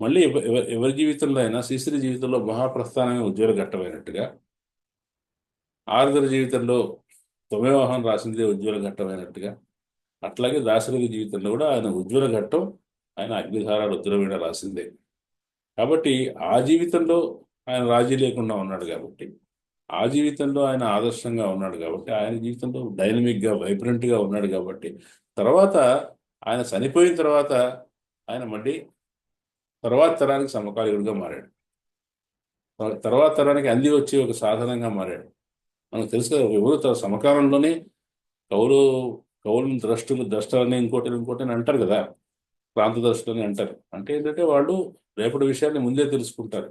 మళ్ళీ ఎవరి జీవితంలో అయినా శ్రీశ్రీ జీవితంలో మహాప్రస్థానమే ఉజ్వల ఘట్టమైనట్టుగా, ఆరుద్ర జీవితంలో తొమ్మిదవాహం రాసిందే ఉజ్వల ఘట్టమైనట్టుగా, అట్లాగే దాశరథి జీవితంలో కూడా ఆయన ఉజ్వల ఘట్టం ఆయన అగ్నిధార రుద్రవీణ రాసిందే. కాబట్టి ఆ జీవితంలో ఆయన రాజీ లేకుండా ఉన్నాడు కాబట్టి, ఆ జీవితంలో ఆయన ఆదర్శంగా ఉన్నాడు కాబట్టి, ఆయన జీవితంలో డైనమిక్గా వైబ్రెంట్గా ఉన్నాడు కాబట్టి, తర్వాత ఆయన చనిపోయిన తర్వాత ఆయన మళ్ళీ తర్వాత తరానికి సమకాలీనుడిగా మారాడు. తర్వాత తరానికి అంది వచ్చి ఒక సాధనంగా మారాడు. మనకు తెలుసు కదా, ఎవరు సమకాలంలోనే కవులు కవులను ద్రష్టలని ఇంకోటి ఇంకోటి అని అంటారు కదా, ప్రాంత ద్రష్టలని అంటారు. అంటే ఏంటంటే వాళ్ళు రేపటి విషయాన్ని ముందే తెలుసుకుంటారు.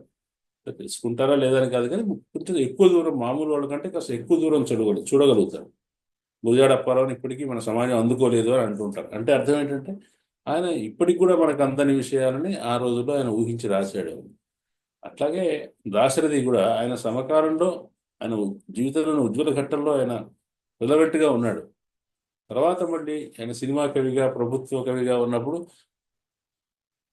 తెలుసుకుంటారా లేదని కాదు, కానీ కొంచెం ఎక్కువ దూరం మామూలు వాళ్ళకంటే కాస్త ఎక్కువ దూరం చూడగలుగుతారు. గురజాడ అప్పారావుని ఇప్పటికీ మన సమాజం అందుకోలేదు అని అంటుంటారు. అంటే అర్థం ఏంటంటే ఆయన ఇప్పటికి కూడా మనకు అందని విషయాలని ఆ రోజుల్లో ఆయన ఊహించి రాశాడు. అట్లాగే దాశరథి కూడా ఆయన సమకాలంలో ఆయన జీవితంలోని ఉజ్వల ఘట్టంలో ఆయన రిలవెంట్గా ఉన్నాడు. తర్వాత మళ్ళీ ఆయన సినిమా కవిగా ప్రభుత్వ కవిగా ఉన్నప్పుడు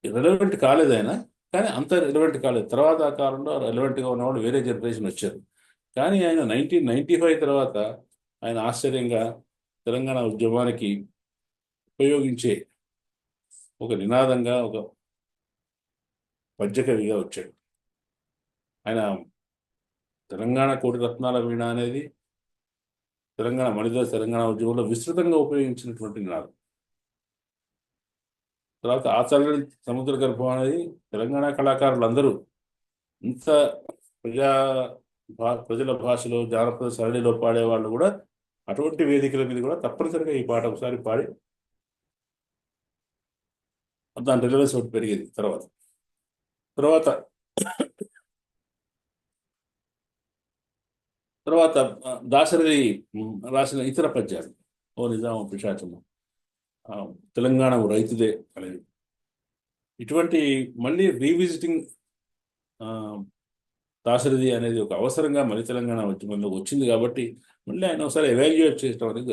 రిలవెంట్ కాలేదు ఆయన. కానీ అంత రిలవెంట్ కాలేదు. తర్వాత ఆ కాలంలో రిలవెంట్గా ఉన్నవాళ్ళు వేరే జనరేషన్ వచ్చారు. కానీ ఆయన 1995 తర్వాత ఆయన ఆశ్చర్యంగా తెలంగాణ ఉద్యమానికి ఉపయోగించే ఒక నినాదంగా, ఒక పద్యకవిగా వచ్చాడు. ఆయన తెలంగాణ కోటి రత్నాల వీణ అనేది తెలంగాణ మణిదర్ తెలంగాణ ఉద్యమంలో విస్తృతంగా ఉపయోగించినటువంటి నినాదం. తర్వాత ఆచరణ సముద్ర గర్భం అనేది తెలంగాణ కళాకారులందరూ ఇంత ప్రజా ప్రజల భాషలో జానపద సరళిలో పాడేవాళ్ళు కూడా అటువంటి వేదికల మీద కూడా తప్పనిసరిగా ఈ పాట ఒకసారి పాడి దాని రిలవెన్స్ ఒకటి పెరిగింది. తర్వాత తర్వాత తర్వాత దాశరథి రాసిన ఇతర పద్యాలు, ఓ నిజాం పిశాచము, ఆ, తెలంగాణ ఓ రైతుదే అనేది, ఇటువంటి మళ్ళీ రీవిజిటింగ్ దాశరథి అనేది ఒక అవసరంగా మళ్ళీ తెలంగాణ ఉద్యమంలో వచ్చింది కాబట్టి మళ్ళీ ఆయన ఒకసారి ఎవాల్యుయేట్ చేయడం అనేది